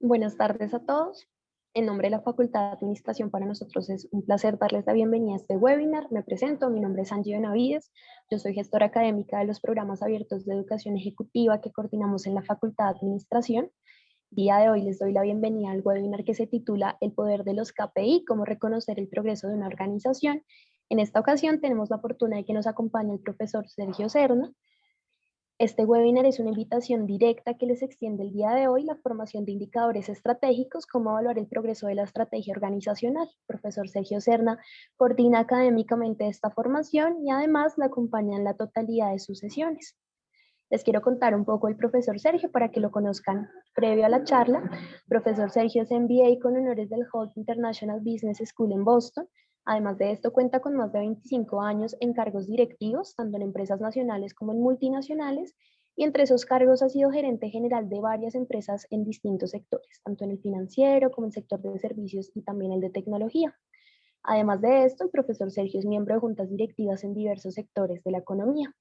Buenas tardes a todos. En nombre de la Facultad de Administración, para nosotros es un placer darles la bienvenida a este webinar. Me presento, mi nombre es Angie Benavides, yo soy gestora académica de los programas abiertos de educación ejecutiva que coordinamos en la Facultad de Administración. Día de hoy les doy la bienvenida al webinar que se titula El poder de los KPI, cómo reconocer el progreso de una organización. En esta ocasión tenemos la fortuna de que nos acompañe el profesor Sergio Serna. Este webinar es una invitación directa que les extiende el día de hoy la formación de indicadores estratégicos, cómo evaluar el progreso de la estrategia organizacional. Profesor Sergio Serna coordina académicamente esta formación y además la acompaña en la totalidad de sus sesiones. Les quiero contar un poco el profesor Sergio para que lo conozcan previo a la charla. Profesor Sergio es MBA con honores del Holt International Business School en Boston. Además de esto, cuenta con más de 25 años en cargos directivos, tanto en empresas nacionales como en multinacionales, y entre esos cargos ha sido gerente general de varias empresas en distintos sectores, tanto en el financiero como en el sector de servicios y también el de tecnología. Además de esto, el profesor Sergio es miembro de juntas directivas en diversos sectores de la economía.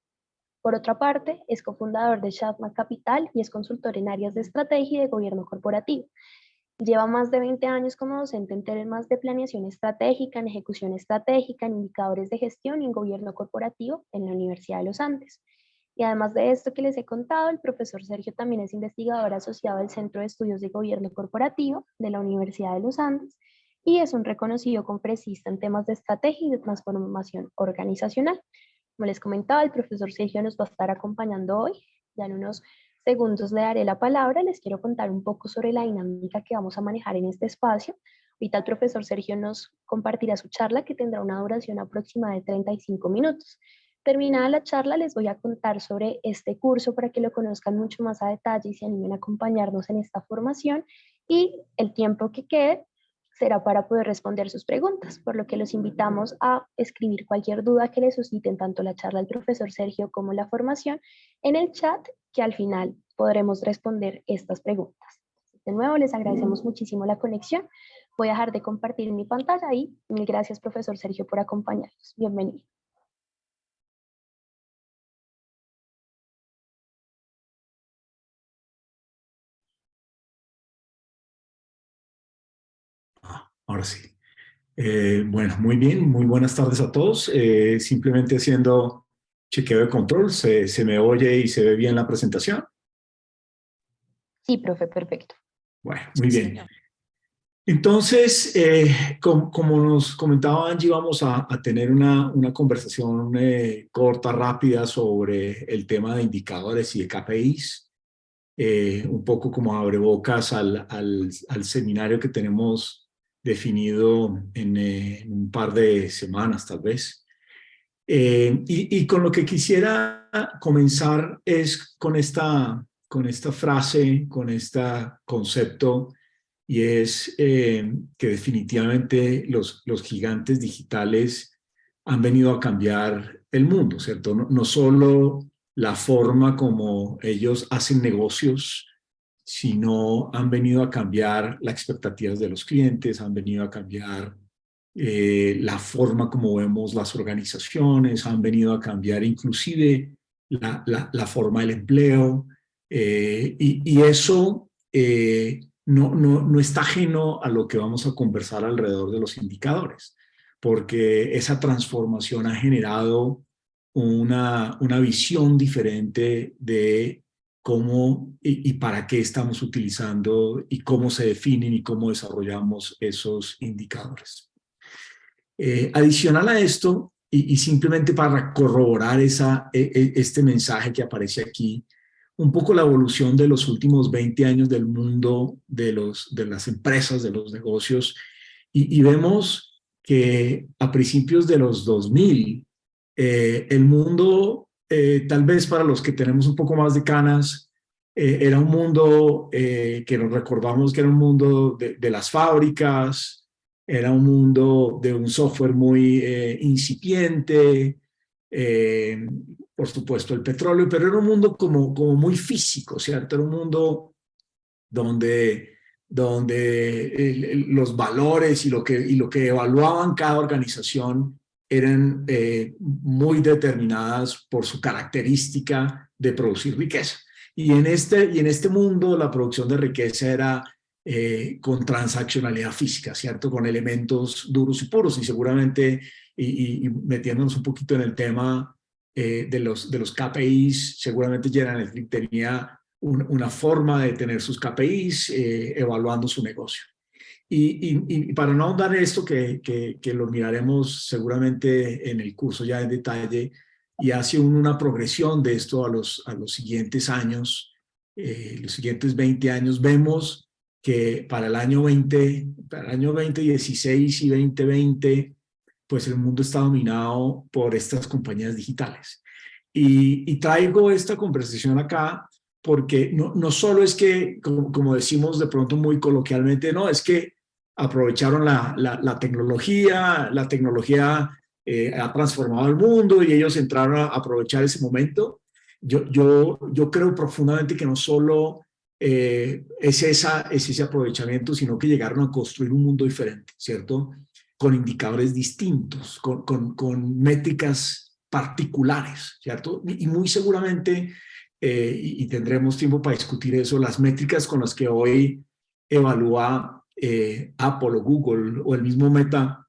Por otra parte, es cofundador de Shatma Capital y es consultor en áreas de estrategia y de gobierno corporativo. Lleva más de 20 años como docente en temas de planeación estratégica, en ejecución estratégica, en indicadores de gestión y en gobierno corporativo en la Universidad de los Andes. Y además de esto que les he contado, el profesor Sergio también es investigador asociado al Centro de Estudios de Gobierno Corporativo de la Universidad de los Andes y es un reconocido conferencista en temas de estrategia y de transformación organizacional. Como les comentaba, el profesor Sergio nos va a estar acompañando hoy. Ya en unos segundos le daré la palabra. Les quiero contar un poco sobre la dinámica que vamos a manejar en este espacio. Ahorita el profesor Sergio nos compartirá su charla que tendrá una duración aproximada de 35 minutos. Terminada la charla, les voy a contar sobre este curso para que lo conozcan mucho más a detalle y se animen a acompañarnos en esta formación. Y el tiempo que quede será para poder responder sus preguntas, por lo que los invitamos a escribir cualquier duda que les susciten tanto la charla del profesor Sergio como la formación en el chat, que al final podremos responder estas preguntas. De nuevo, les agradecemos muchísimo la conexión. Voy a dejar de compartir mi pantalla y mil gracias, profesor Sergio, por acompañarnos. Bienvenido. Ahora sí. Bueno, muy bien, muy buenas tardes a todos. Simplemente haciendo chequeo de control, ¿se me oye y se ve bien la presentación? Sí, profe, perfecto. Bueno, muy bien. Entonces, como nos comentaba Angie, vamos a tener una conversación corta, rápida sobre el tema de indicadores y de KPIs, un poco como abrebocas al seminario que tenemos definido en un par de semanas, tal vez. Y con lo que quisiera comenzar es con esta frase, con este concepto, y es que definitivamente los gigantes digitales han venido a cambiar el mundo, ¿cierto? No solo la forma como ellos hacen negocios, sino han venido a cambiar las expectativas de los clientes, han venido a cambiar la forma como vemos las organizaciones, han venido a cambiar inclusive la forma del empleo, y eso no está ajeno a lo que vamos a conversar alrededor de los indicadores, porque esa transformación ha generado una visión diferente de cómo y para qué estamos utilizando y cómo se definen y cómo desarrollamos esos indicadores. Adicional a esto, y simplemente para corroborar este mensaje que aparece aquí, un poco la evolución de los últimos 20 años del mundo de las empresas, de los negocios, y vemos que a principios de los 2000, el mundo, tal vez para los que tenemos un poco más de canas, era un mundo que nos recordamos que era un mundo de las fábricas, era un mundo de un software muy incipiente, eh, por supuesto el petróleo, pero era un mundo como muy físico, ¿cierto? Era un mundo donde los valores y lo que evaluaban cada organización eran muy determinadas por su característica de producir riqueza. Y en este mundo la producción de riqueza era con transaccionalidad física, ¿cierto? Con elementos duros y puros, y seguramente, y metiéndonos un poquito en el tema de los KPIs, seguramente General Electric tenía una forma de tener sus KPIs evaluando su negocio. Y para no ahondar en esto, que lo miraremos seguramente en el curso ya en detalle, y hace una progresión de esto a los siguientes años, los siguientes 20 años, vemos que para el año 2016 y 2020, pues el mundo está dominado por estas compañías digitales. Y traigo esta conversación acá porque no solo es que, como decimos de pronto muy coloquialmente, no, es que aprovecharon la tecnología ha transformado el mundo y ellos entraron a aprovechar ese momento. Yo creo profundamente que no solo es ese aprovechamiento, sino que llegaron a construir un mundo diferente, ¿cierto? Con indicadores distintos, con métricas particulares, ¿cierto? Y muy seguramente, y tendremos tiempo para discutir eso, las métricas con las que hoy evalúa Apple o Google o el mismo Meta,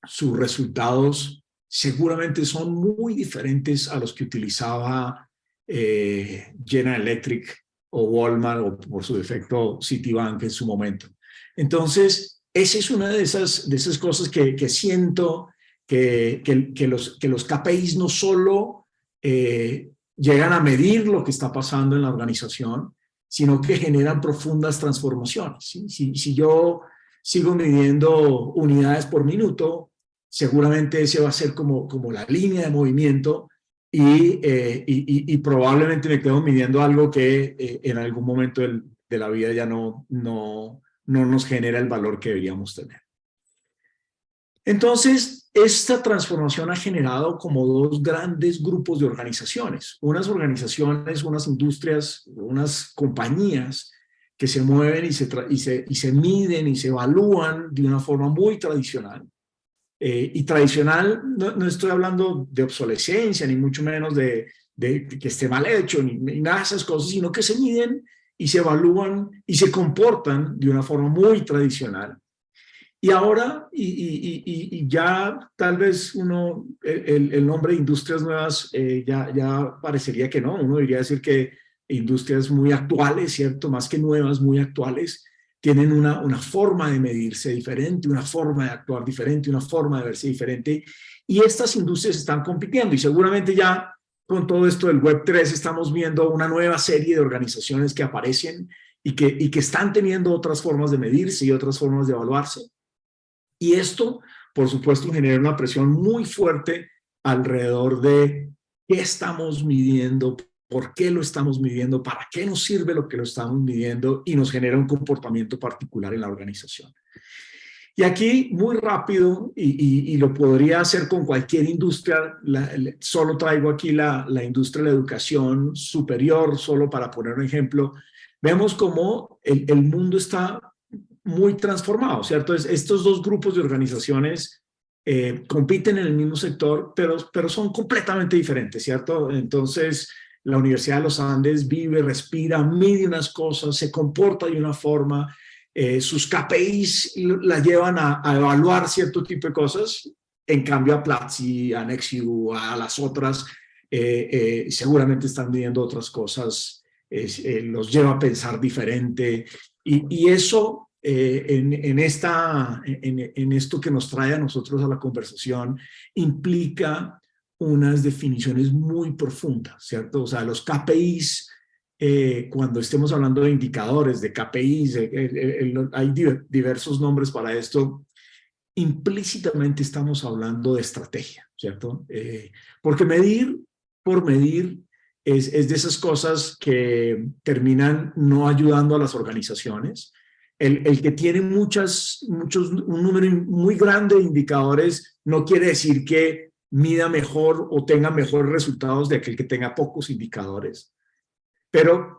sus resultados seguramente son muy diferentes a los que utilizaba General Electric o Walmart o por su defecto Citibank en su momento. Entonces, esa es una de esas cosas que siento que los KPIs no solo llegan a medir lo que está pasando en la organización, sino que generan profundas transformaciones. ¿Sí? Si yo sigo midiendo unidades por minuto, seguramente ese va a ser como la línea de movimiento y probablemente me quedo midiendo algo que en algún momento de la vida ya no nos genera el valor que deberíamos tener. Entonces, esta transformación ha generado como dos grandes grupos de organizaciones. Unas organizaciones, unas industrias, unas compañías que se mueven y se miden y se evalúan de una forma muy tradicional. Y tradicional, no estoy hablando de obsolescencia, ni mucho menos de que esté mal hecho, ni nada de esas cosas, sino que se miden y se evalúan y se comportan de una forma muy tradicional. Y ahora, y ya tal vez el nombre de industrias nuevas ya parecería que no, uno diría decir que industrias muy actuales, ¿cierto? Más que nuevas, muy actuales, tienen una forma de medirse diferente, una forma de actuar diferente, una forma de verse diferente, y estas industrias están compitiendo, y seguramente ya con todo esto del Web3 estamos viendo una nueva serie de organizaciones que aparecen y que están teniendo otras formas de medirse y otras formas de evaluarse. Y esto, por supuesto, genera una presión muy fuerte alrededor de qué estamos midiendo, por qué lo estamos midiendo, para qué nos sirve lo que lo estamos midiendo, y nos genera un comportamiento particular en la organización. Y aquí, muy rápido, y lo podría hacer con cualquier industria, solo traigo aquí la industria de la educación superior, solo para poner un ejemplo, vemos cómo el mundo está muy transformado, ¿cierto? Estos dos grupos de organizaciones compiten en el mismo sector, pero son completamente diferentes, ¿cierto? Entonces, la Universidad de los Andes vive, respira, mide unas cosas, se comporta de una forma, sus KPIs la llevan a evaluar cierto tipo de cosas. En cambio, a Platzi, a Nexiu, a las otras, seguramente están midiendo otras cosas, los lleva a pensar diferente, y eso en esto que nos trae a nosotros a la conversación implica unas definiciones muy profundas, ¿cierto? O sea, los KPIs, cuando estemos hablando de indicadores, de KPIs, hay diversos nombres para esto, implícitamente estamos hablando de estrategia, ¿cierto? Porque medir por medir es de esas cosas que terminan no ayudando a las organizaciones. El que tiene un número muy grande de indicadores no quiere decir que mida mejor o tenga mejores resultados de aquel que tenga pocos indicadores. Pero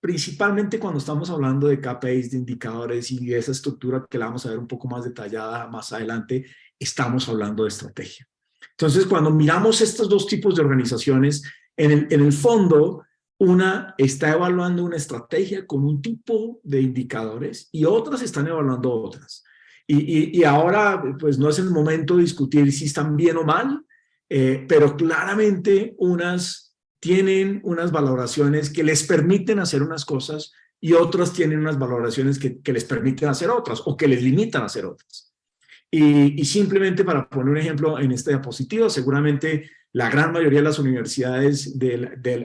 principalmente cuando estamos hablando de KPIs, de indicadores y de esa estructura que la vamos a ver un poco más detallada más adelante, estamos hablando de estrategia. Entonces, cuando miramos estos dos tipos de organizaciones, en el fondo, Una está evaluando una estrategia con un tipo de indicadores y otras están evaluando otras. Y ahora, pues no es el momento de discutir si están bien o mal, pero claramente unas tienen unas valoraciones que les permiten hacer unas cosas y otras tienen unas valoraciones que les permiten hacer otras o que les limitan a hacer otras. Y simplemente para poner un ejemplo en esta diapositiva, seguramente la gran mayoría de las universidades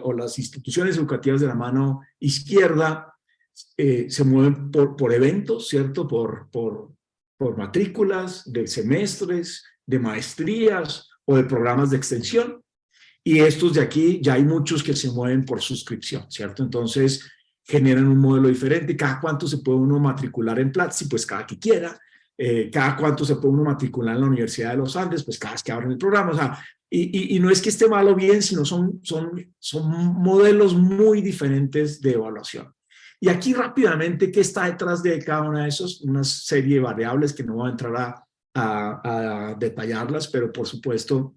o las instituciones educativas de la mano izquierda se mueven por eventos, ¿cierto? Por matrículas de semestres, de maestrías o de programas de extensión. Y estos de aquí, ya hay muchos que se mueven por suscripción, ¿cierto? Entonces generan un modelo diferente. ¿Cada cuánto se puede uno matricular en Platzi? Pues cada que quiera. ¿Cada cuánto se puede uno matricular en la Universidad de los Andes? Pues cada vez que abren el programa. O sea, y no es que esté mal o bien, sino son modelos muy diferentes de evaluación. Y aquí rápidamente, ¿qué está detrás de cada una de esos? Una serie de variables que no voy a entrar a detallarlas, pero por supuesto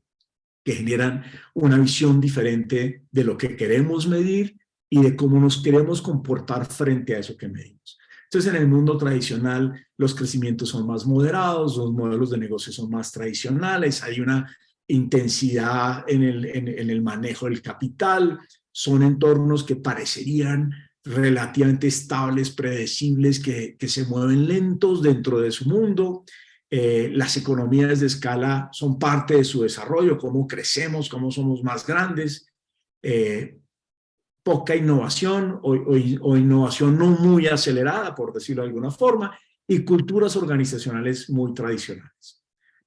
que generan una visión diferente de lo que queremos medir y de cómo nos queremos comportar frente a eso que medimos. Entonces, en el mundo tradicional, los crecimientos son más moderados, los modelos de negocio son más tradicionales, hay una intensidad en el manejo del capital, son entornos que parecerían relativamente estables, predecibles, que se mueven lentos dentro de su mundo. Las economías de escala son parte de su desarrollo, cómo crecemos, cómo somos más grandes. Poca innovación o innovación no muy acelerada, por decirlo de alguna forma, y culturas organizacionales muy tradicionales.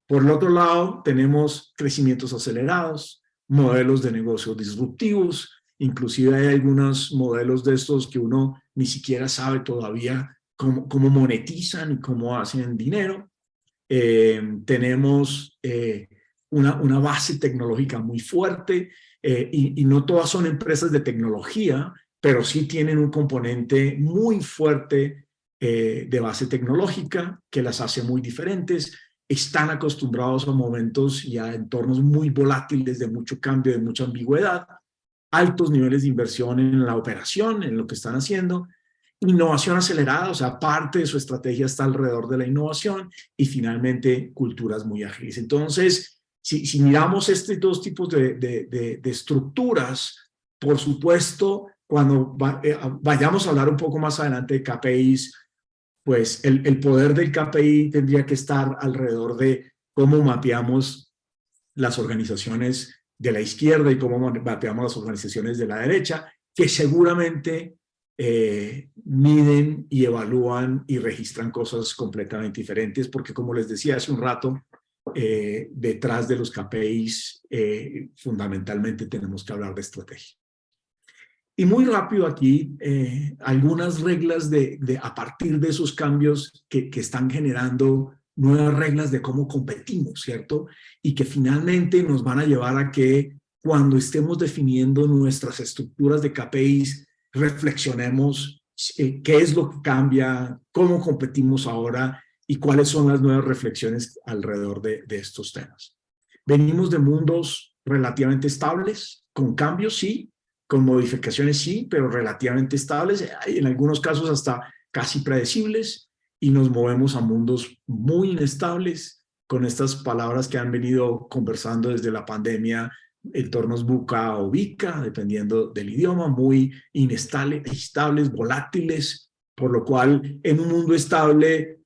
Por el otro lado, tenemos crecimientos acelerados, modelos de negocios disruptivos, inclusive hay algunos modelos de estos que uno ni siquiera sabe todavía cómo monetizan y cómo hacen dinero. Tenemos una base tecnológica muy fuerte y no todas son empresas de tecnología, pero sí tienen un componente muy fuerte de base tecnológica que las hace muy diferentes. Están acostumbrados a momentos y a entornos muy volátiles de mucho cambio, de mucha ambigüedad, altos niveles de inversión en la operación, en lo que están haciendo, innovación acelerada, o sea, parte de su estrategia está alrededor de la innovación y finalmente culturas muy ágiles. Entonces, si miramos estos dos tipos de estructuras, por supuesto, cuando vayamos a hablar un poco más adelante de KPIs, pues el poder del KPI tendría que estar alrededor de cómo mapeamos las organizaciones de la izquierda y cómo mapeamos las organizaciones de la derecha, que seguramente miden y evalúan y registran cosas completamente diferentes, porque como les decía hace un rato, detrás de los KPIs fundamentalmente tenemos que hablar de estrategia. Y muy rápido aquí, algunas reglas a partir de esos cambios que están generando nuevas reglas de cómo competimos, ¿cierto? Y que finalmente nos van a llevar a que cuando estemos definiendo nuestras estructuras de KPIs, reflexionemos qué es lo que cambia, cómo competimos ahora y cuáles son las nuevas reflexiones alrededor de estos temas. Venimos de mundos relativamente estables, con cambios, sí, con modificaciones, sí, pero relativamente estables, en algunos casos hasta casi predecibles, y nos movemos a mundos muy inestables, con estas palabras que han venido conversando desde la pandemia, entornos VUCA o VICA, dependiendo del idioma, muy inestables, volátiles, por lo cual en un mundo estable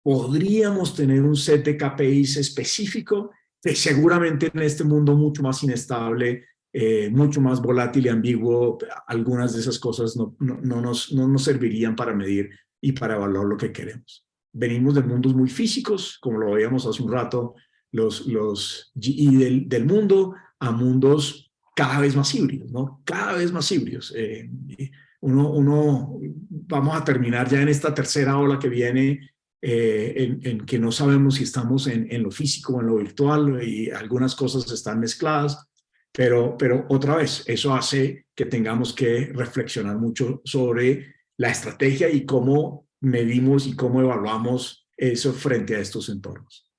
podríamos tener un set de KPIs específico, que seguramente en este mundo mucho más inestable, mucho más volátil y ambiguo, algunas de esas cosas no nos servirían para medir y para evaluar lo que queremos. Venimos de mundos muy físicos, como lo veíamos hace un rato, los GE del mundo, a mundos cada vez más híbridos, ¿no? Cada vez más híbridos. Vamos a terminar ya en esta tercera ola que viene, en que no sabemos si estamos en lo físico o en lo virtual, y algunas cosas están mezcladas, pero otra vez, eso hace que tengamos que reflexionar mucho sobre la estrategia y cómo medimos y cómo evaluamos eso frente a estos entornos.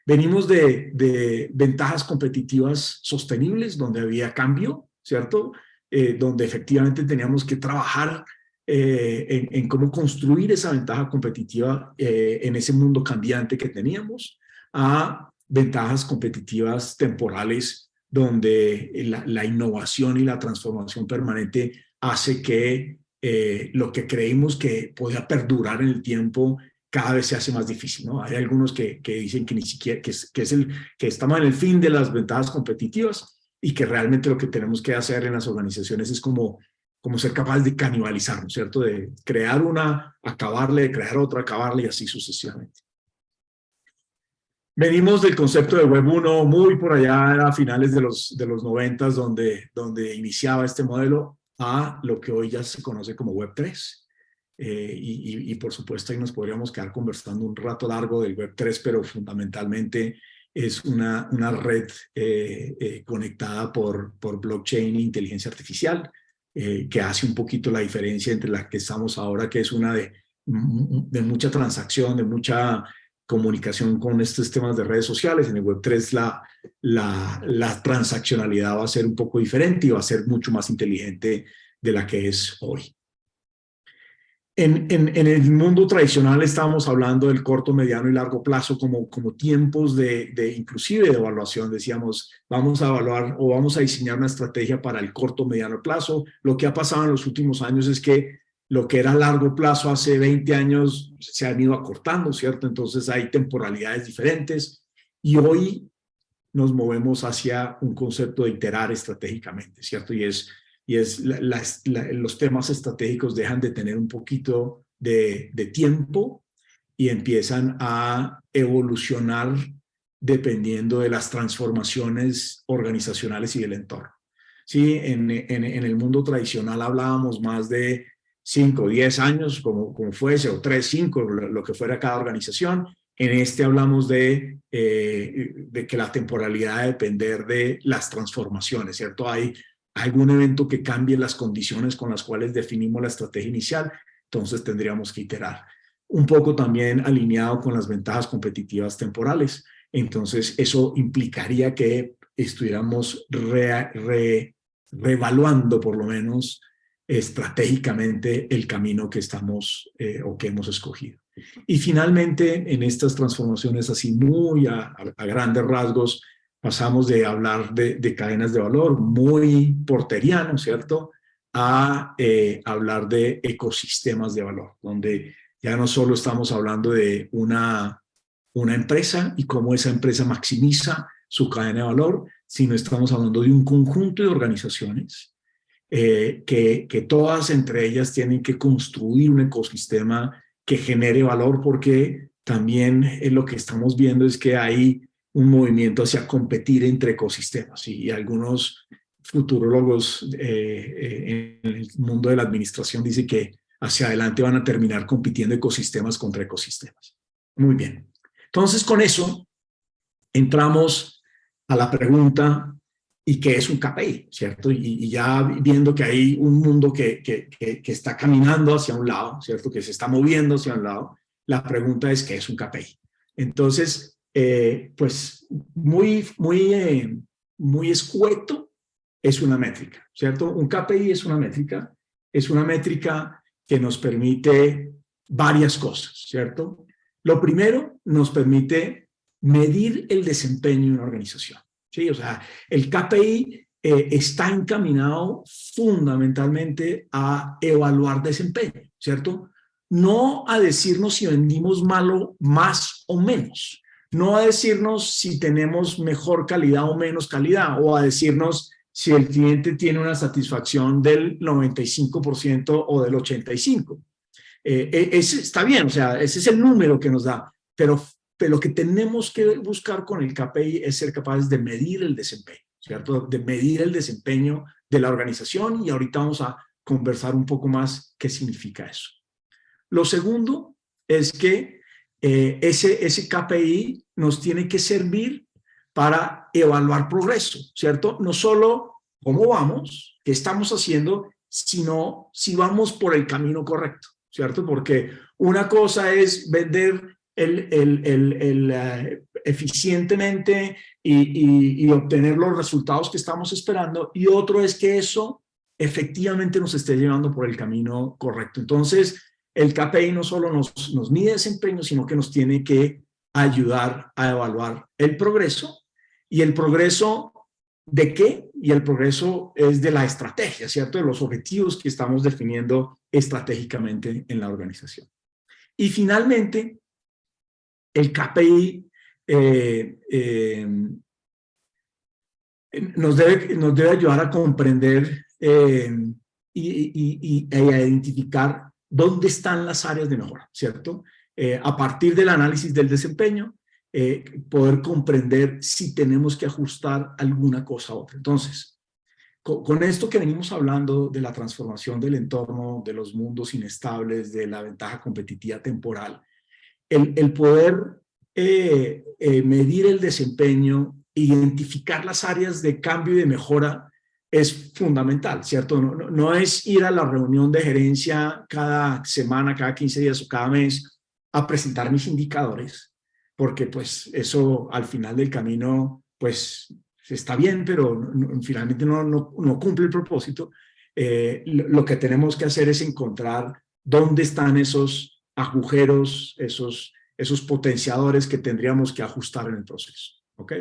Venimos de ventajas competitivas sostenibles, donde había cambio, ¿cierto? donde efectivamente teníamos que trabajar en cómo construir esa ventaja competitiva en ese mundo cambiante que teníamos, a ventajas competitivas temporales, donde la innovación y la transformación permanente hace que lo que creímos que podía perdurar en el tiempo cada vez se hace más difícil, ¿no? Hay algunos que dicen que ni siquiera, que estamos en el fin de las ventajas competitivas y que realmente lo que tenemos que hacer en las organizaciones es como ser capaz de canibalizarnos, ¿cierto? De crear una, acabarle, de crear otra, acabarle y así sucesivamente. Venimos del concepto de Web 1 muy por allá a finales de los 90, donde iniciaba este modelo, a lo que hoy ya se conoce como Web 3. Y por supuesto ahí nos podríamos quedar conversando un rato largo del Web 3, pero fundamentalmente es una red conectada por blockchain e inteligencia artificial, que hace un poquito la diferencia entre la que estamos ahora, que es una de mucha transacción, de mucha comunicación con estos temas de redes sociales. En el Web 3 la transaccionalidad va a ser un poco diferente y va a ser mucho más inteligente de la que es hoy. En el mundo tradicional estábamos hablando del corto, mediano y largo plazo como tiempos inclusive de evaluación. Decíamos, vamos a evaluar o vamos a diseñar una estrategia para el corto, mediano plazo. Lo que ha pasado en los últimos años es que lo que era largo plazo hace 20 años se han ido acortando, ¿cierto? Entonces hay temporalidades diferentes y hoy nos movemos hacia un concepto de iterar estratégicamente, ¿cierto? Y los temas estratégicos dejan de tener un poquito de tiempo y empiezan a evolucionar dependiendo de las transformaciones organizacionales y del entorno. Sí, en el mundo tradicional hablábamos más de 5 o 10 años, como fuese, o 3, 5, lo que fuera cada organización. En este hablamos de que la temporalidad debe depender de las transformaciones, ¿cierto? Hay algún evento que cambie las condiciones con las cuales definimos la estrategia inicial, entonces tendríamos que iterar. Un poco también alineado con las ventajas competitivas temporales. Entonces, eso implicaría que estuviéramos reevaluando, por lo menos, estratégicamente el camino que estamos o que hemos escogido. Y finalmente, en estas transformaciones así muy a grandes rasgos, pasamos de hablar de cadenas de valor muy porteriano, ¿cierto?, a hablar de ecosistemas de valor, donde ya no solo estamos hablando de una empresa y cómo esa empresa maximiza su cadena de valor, sino estamos hablando de un conjunto de organizaciones que todas entre ellas tienen que construir un ecosistema que genere valor, porque también lo que estamos viendo es que hay un movimiento hacia competir entre ecosistemas y algunos futurólogos en el mundo de la administración dicen que hacia adelante van a terminar compitiendo ecosistemas contra ecosistemas. Muy bien. Entonces, con eso entramos a la pregunta, ¿y qué es un KPI? ¿Cierto? Y ya viendo que hay un mundo que está caminando hacia un lado, ¿cierto? Que se está moviendo hacia un lado, la pregunta es, ¿qué es un KPI? Entonces, pues muy escueto, es una métrica, ¿cierto? Un KPI es una métrica que nos permite varias cosas, ¿cierto? Lo primero, nos permite medir el desempeño de una organización, ¿sí? O sea, el KPI está encaminado fundamentalmente a evaluar desempeño, ¿cierto? No a decirnos si vendimos más o menos, no a decirnos si tenemos mejor calidad o menos calidad, o a decirnos si el cliente tiene una satisfacción del 95% o del 85%. Ese está bien, o sea, ese es el número que nos da, pero lo que tenemos que buscar con el KPI es ser capaces de medir el desempeño, ¿cierto? De medir el desempeño de la organización, y ahorita vamos a conversar un poco más qué significa eso. Lo segundo es que ese KPI nos tiene que servir para evaluar progreso, ¿cierto? No solo cómo vamos, qué estamos haciendo, sino si vamos por el camino correcto, ¿cierto? Porque una cosa es vender eficientemente y obtener los resultados que estamos esperando, y otro es que eso efectivamente nos esté llevando por el camino correcto. Entonces, el KPI no solo nos mide desempeño, sino que nos tiene que ayudar a evaluar el progreso. ¿Y el progreso de qué? Y el progreso es de la estrategia, ¿cierto? De los objetivos que estamos definiendo estratégicamente en la organización. Y finalmente, el KPI nos debe ayudar a comprender y a identificar dónde están las áreas de mejora, ¿cierto? A partir del análisis del desempeño, poder comprender si tenemos que ajustar alguna cosa a otra. Entonces, con esto que venimos hablando de la transformación del entorno, de los mundos inestables, de la ventaja competitiva temporal, el poder medir el desempeño, identificar las áreas de cambio y de mejora es fundamental, ¿cierto? No es ir a la reunión de gerencia cada semana, cada 15 días o cada mes a presentar mis indicadores, porque pues eso al final del camino pues está bien, pero finalmente no cumple el propósito. Lo que tenemos que hacer es encontrar dónde están esos agujeros, esos potenciadores que tendríamos que ajustar en el proceso, ¿ok?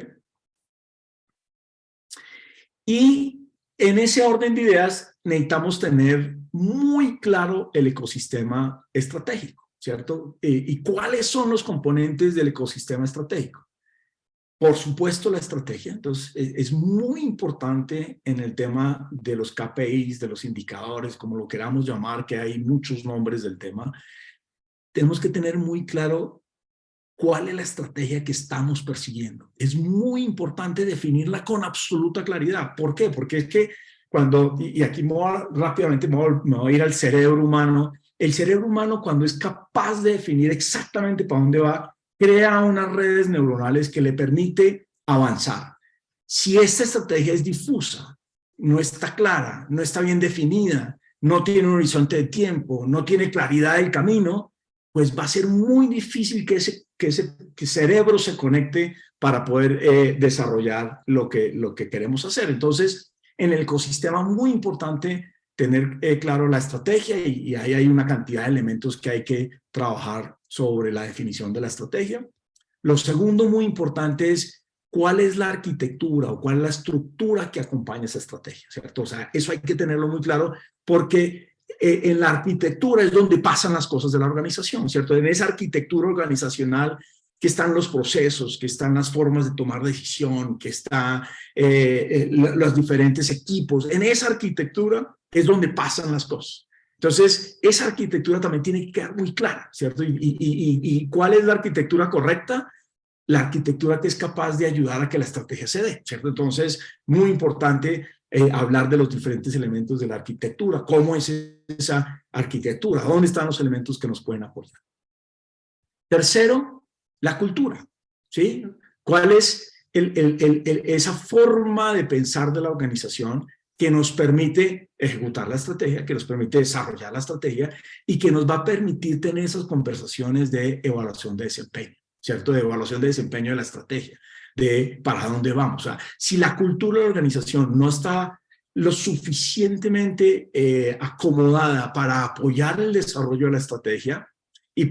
Y en ese orden de ideas necesitamos tener muy claro el ecosistema estratégico, ¿cierto? ¿Y cuáles son los componentes del ecosistema estratégico? Por supuesto, la estrategia. Entonces, es muy importante en el tema de los KPIs, de los indicadores, como lo queramos llamar, que hay muchos nombres del tema. Tenemos que tener muy claro cuál es la estrategia que estamos persiguiendo. Es muy importante definirla con absoluta claridad. ¿Por qué? Porque es que cuando, y aquí rápidamente me voy a ir al cerebro humano, el cerebro humano cuando es capaz de definir exactamente para dónde va, crea unas redes neuronales que le permite avanzar. Si esta estrategia es difusa, no está clara, no está bien definida, no tiene un horizonte de tiempo, no tiene claridad del camino, pues va a ser muy difícil que ese cerebro se conecte para poder desarrollar lo que queremos hacer. Entonces, en el ecosistema muy importante tener claro la estrategia y ahí hay una cantidad de elementos que hay que trabajar sobre la definición de la estrategia. Lo segundo muy importante es cuál es la arquitectura o cuál es la estructura que acompaña esa estrategia, ¿cierto? O sea, eso hay que tenerlo muy claro porque en la arquitectura es donde pasan las cosas de la organización, ¿cierto? En esa arquitectura organizacional que están los procesos, que están las formas de tomar decisión, que están los diferentes equipos. En esa arquitectura es donde pasan las cosas. Entonces, esa arquitectura también tiene que quedar muy clara, ¿cierto? ¿Y cuál es la arquitectura correcta? La arquitectura que es capaz de ayudar a que la estrategia se dé, ¿cierto? Entonces, muy importante hablar de los diferentes elementos de la arquitectura. ¿Cómo es esa arquitectura? ¿Dónde están los elementos que nos pueden apoyar? Tercero, la cultura, ¿sí? ¿Cuál es esa forma de pensar de la organización que nos permite ejecutar la estrategia, que nos permite desarrollar la estrategia y que nos va a permitir tener esas conversaciones de evaluación de desempeño, ¿cierto? De evaluación de desempeño de la estrategia, de para dónde vamos. O sea, si la cultura de la organización no está lo suficientemente acomodada para apoyar el desarrollo de la estrategia, y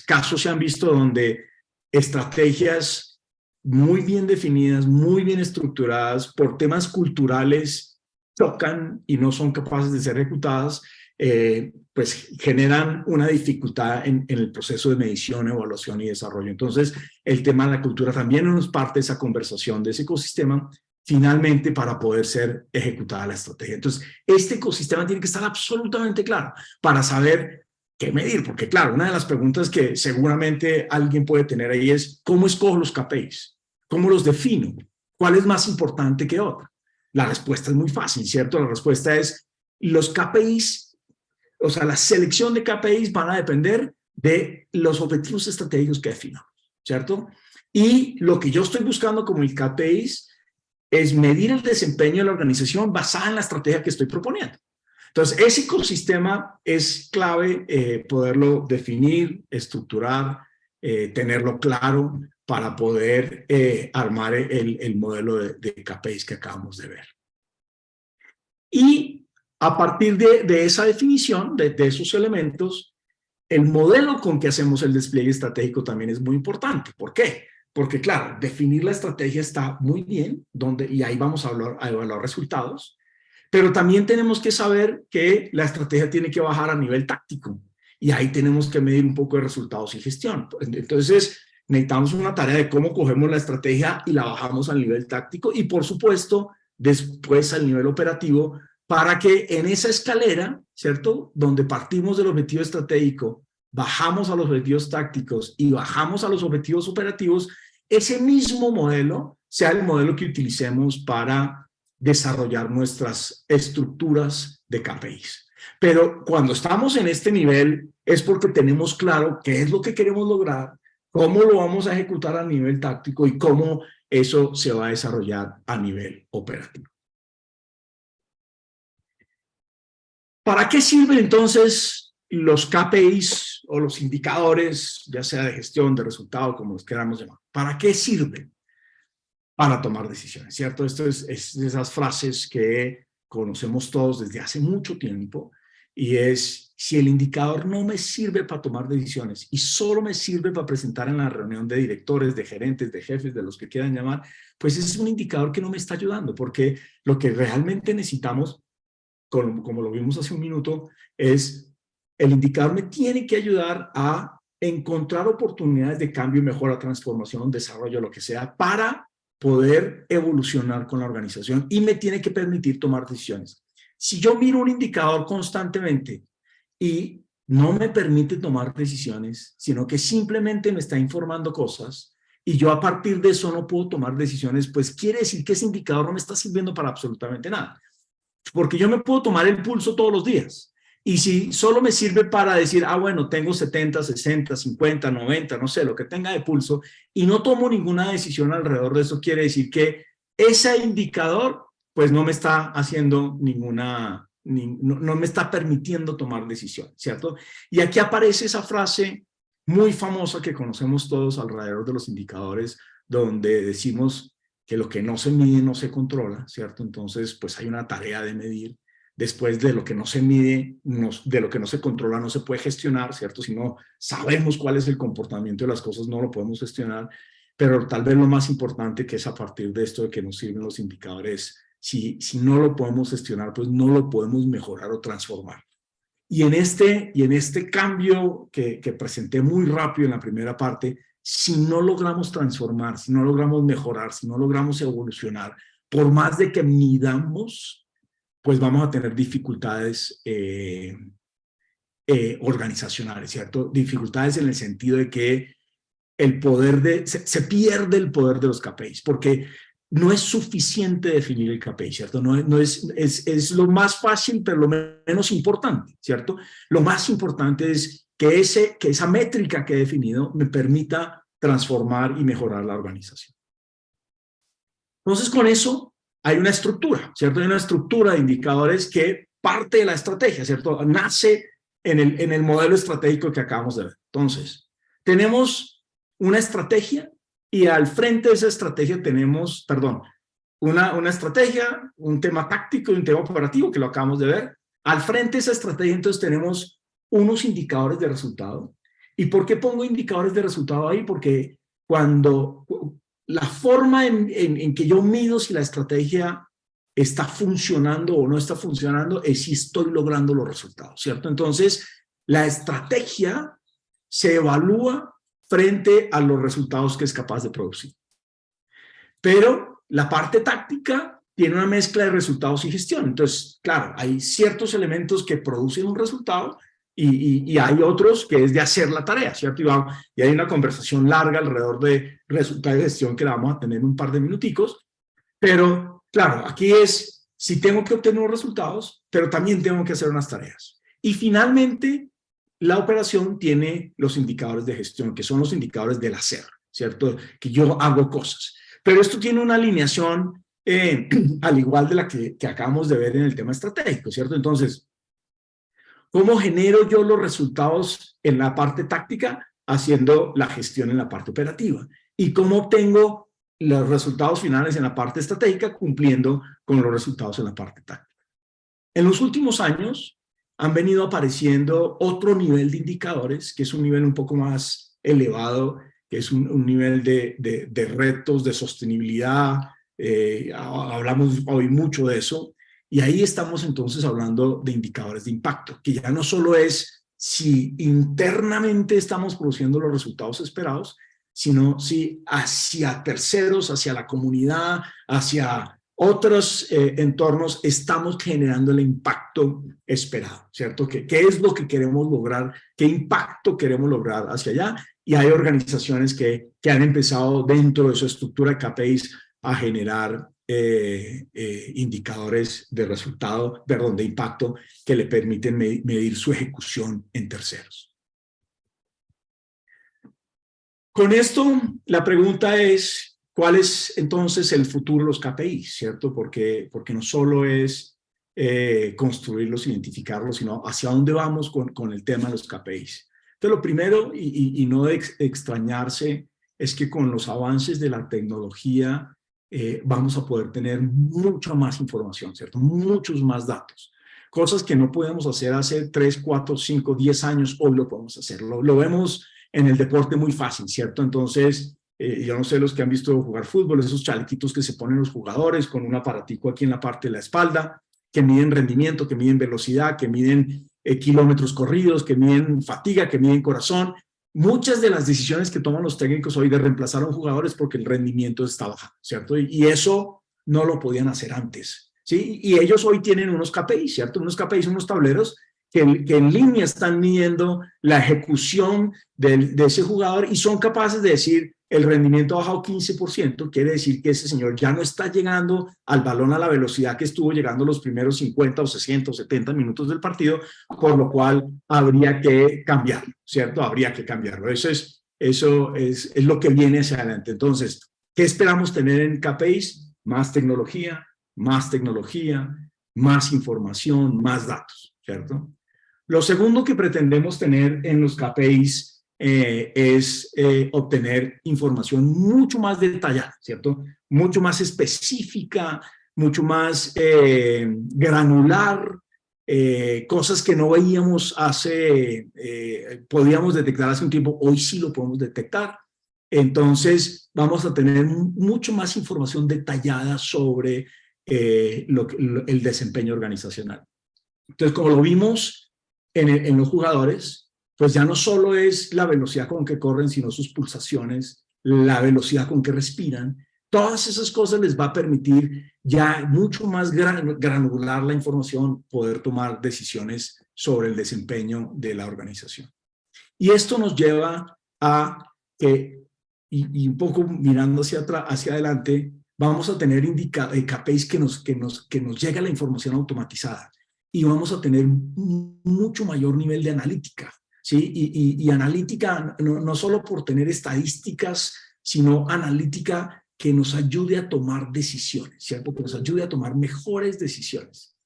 casos se han visto donde estrategias muy bien definidas, muy bien estructuradas, por temas culturales chocan y no son capaces de ser ejecutadas, pues generan una dificultad en el proceso de medición, evaluación y desarrollo. Entonces, el tema de la cultura también es parte de esa conversación, de ese ecosistema, finalmente para poder ser ejecutada la estrategia. Entonces, este ecosistema tiene que estar absolutamente claro para saber qué medir, porque claro, una de las preguntas que seguramente alguien puede tener ahí es, ¿cómo escojo los KPIs? ¿Cómo los defino? ¿Cuál es más importante que otro? La respuesta es muy fácil, ¿cierto? La respuesta es, los KPIs, o sea, la selección de KPIs van a depender de los objetivos estratégicos que definamos, ¿cierto? Y lo que yo estoy buscando como el KPIs es medir el desempeño de la organización basada en la estrategia que estoy proponiendo. Entonces, ese ecosistema es clave poderlo definir, estructurar, tenerlo claro para poder armar el modelo de KPIs que acabamos de ver. Y a partir de esa definición, de esos elementos, el modelo con que hacemos el despliegue estratégico también es muy importante. ¿Por qué? Porque, claro, definir la estrategia está muy bien, y ahí vamos a evaluar resultados, pero también tenemos que saber que la estrategia tiene que bajar a nivel táctico, y ahí tenemos que medir un poco de resultados y gestión. Entonces, necesitamos una tarea de cómo cogemos la estrategia y la bajamos al nivel táctico, y por supuesto, después al nivel operativo, para que en esa escalera, ¿cierto?, donde partimos del objetivo estratégico, bajamos a los objetivos tácticos y bajamos a los objetivos operativos, ese mismo modelo sea el modelo que utilicemos para desarrollar nuestras estructuras de KPIs. Pero cuando estamos en este nivel es porque tenemos claro qué es lo que queremos lograr, cómo lo vamos a ejecutar a nivel táctico y cómo eso se va a desarrollar a nivel operativo. ¿Para qué sirven entonces los KPIs o los indicadores, ya sea de gestión, de resultado, como los queramos llamar? ¿Para qué sirven? Para tomar decisiones, ¿cierto? Esto es de esas frases que conocemos todos desde hace mucho tiempo, y es: si el indicador no me sirve para tomar decisiones y solo me sirve para presentar en la reunión de directores, de gerentes, de jefes, de los que quieran llamar, pues ese es un indicador que no me está ayudando, porque lo que realmente necesitamos, como lo vimos hace un minuto, es: el indicador me tiene que ayudar a encontrar oportunidades de cambio, mejora, transformación, desarrollo, lo que sea, para poder evolucionar con la organización, y me tiene que permitir tomar decisiones. Si yo miro un indicador constantemente y no me permite tomar decisiones, sino que simplemente me está informando cosas, y yo a partir de eso no puedo tomar decisiones, pues quiere decir que ese indicador no me está sirviendo para absolutamente nada. Porque yo me puedo tomar el pulso todos los días, y si solo me sirve para decir, bueno, tengo 70, 60, 50, 90, no sé, lo que tenga de pulso, y no tomo ninguna decisión alrededor de eso, quiere decir que ese indicador pues no me está haciendo no me está permitiendo tomar decisiones, ¿cierto? Y aquí aparece esa frase muy famosa que conocemos todos alrededor de los indicadores, donde decimos que lo que no se mide no se controla, ¿cierto? Entonces, pues hay una tarea de medir. Después de lo que no se mide, de lo que no se controla, no se puede gestionar, ¿cierto? Si no sabemos cuál es el comportamiento de las cosas, no lo podemos gestionar. Pero tal vez lo más importante, que es a partir de esto de que nos sirven los indicadores, si no lo podemos gestionar, pues no lo podemos mejorar o transformar. Y en este cambio que presenté muy rápido en la primera parte, si no logramos transformar, si no logramos mejorar, si no logramos evolucionar, por más de que midamos, pues vamos a tener dificultades organizacionales, ¿cierto? Dificultades en el sentido de que se pierde el poder de los KPIs, porque no es suficiente definir el KPI, ¿cierto? No es lo más fácil, pero lo menos importante, ¿cierto? Lo más importante es que esa métrica que he definido me permita transformar y mejorar la organización. Entonces, con eso hay una estructura, ¿cierto? Hay una estructura de indicadores que parte de la estrategia, ¿cierto? Nace en el modelo estratégico que acabamos de ver. Entonces, tenemos una estrategia, y al frente de esa estrategia tenemos, una estrategia, un tema táctico y un tema operativo, que lo acabamos de ver. Al frente de esa estrategia, entonces, tenemos unos indicadores de resultado. ¿Y por qué pongo indicadores de resultado ahí? Porque la forma en que yo mido si la estrategia está funcionando o no está funcionando es si estoy logrando los resultados, ¿cierto? Entonces, la estrategia se evalúa frente a los resultados que es capaz de producir. Pero la parte táctica tiene una mezcla de resultados y gestión. Entonces, claro, hay ciertos elementos que producen un resultado, y hay otros que es de hacer la tarea, ¿cierto? Y hay una conversación larga alrededor de resultados de gestión que la vamos a tener en un par de minuticos. Pero, claro, aquí es si tengo que obtener los resultados, pero también tengo que hacer unas tareas. Y finalmente, la operación tiene los indicadores de gestión, que son los indicadores del hacer, ¿cierto? Que yo hago cosas. Pero esto tiene una alineación al igual de la que acabamos de ver en el tema estratégico, ¿cierto? Entonces, ¿cómo genero yo los resultados en la parte táctica? Haciendo la gestión en la parte operativa. ¿Y cómo obtengo los resultados finales en la parte estratégica? Cumpliendo con los resultados en la parte táctica. En los últimos años han venido apareciendo otro nivel de indicadores, que es un nivel un poco más elevado, que es un nivel de retos, de sostenibilidad. Hablamos hoy mucho de eso. Y ahí estamos entonces hablando de indicadores de impacto, que ya no solo es si internamente estamos produciendo los resultados esperados, sino si hacia terceros, hacia la comunidad, hacia otros entornos estamos generando el impacto esperado, ¿cierto? ¿Qué es lo que queremos lograr? ¿Qué impacto queremos lograr hacia allá? Y hay organizaciones que han empezado dentro de su estructura de KPIs a generar indicadores de resultado, perdón, de impacto que le permiten medir su ejecución en terceros. Con esto, la pregunta es, ¿cuál es entonces el futuro de los KPIs, cierto? Porque no solo es construirlos, identificarlos, sino hacia dónde vamos con el tema de los KPIs. Entonces, lo primero, y no de extrañarse, es que con los avances de la tecnología vamos a poder tener mucha más información, ¿cierto? Muchos más datos. Cosas que no podíamos hacer hace 3, 4, 5, 10 años, hoy lo podemos hacer. Lo vemos en el deporte muy fácil, ¿cierto? Entonces, yo no sé los que han visto jugar fútbol, esos chalequitos que se ponen los jugadores con un aparatico aquí en la parte de la espalda, que miden rendimiento, que miden velocidad, que miden kilómetros corridos, que miden fatiga, que miden corazón. Muchas de las decisiones que toman los técnicos hoy de reemplazar a un jugador es porque el rendimiento está bajando, ¿cierto? Y eso no lo podían hacer antes, ¿sí? Y ellos hoy tienen unos KPIs, ¿cierto? Unos KPIs, unos tableros que en línea están midiendo la ejecución de ese jugador y son capaces de decir el rendimiento ha bajado 15%, quiere decir que ese señor ya no está llegando al balón a la velocidad que estuvo llegando los primeros 50 o 60 o 70 minutos del partido, por lo cual habría que cambiarlo, ¿cierto? Habría que cambiarlo. Eso es lo que viene hacia adelante. Entonces, ¿qué esperamos tener en KPIs? Más tecnología, más información, más datos, ¿cierto? Lo segundo que pretendemos tener en los KPIs es obtener información mucho más detallada, ¿cierto? Mucho más específica, mucho más granular, cosas que no veíamos podíamos detectar hace un tiempo, hoy sí lo podemos detectar. Entonces, vamos a tener mucho más información detallada sobre el desempeño organizacional. Entonces, como lo vimos en los jugadores, pues ya no solo es la velocidad con que corren, sino sus pulsaciones, la velocidad con que respiran. Todas esas cosas les va a permitir ya mucho más granular la información, poder tomar decisiones sobre el desempeño de la organización. Y esto nos lleva a que, y un poco mirando hacia adelante, vamos a tener KPIs que nos llega la información automatizada y vamos a tener mucho mayor nivel de analítica. ¿Sí? Y analítica no solo por tener estadísticas, sino analítica que nos ayude a tomar decisiones, ¿cierto? Que nos ayude a tomar mejores decisiones.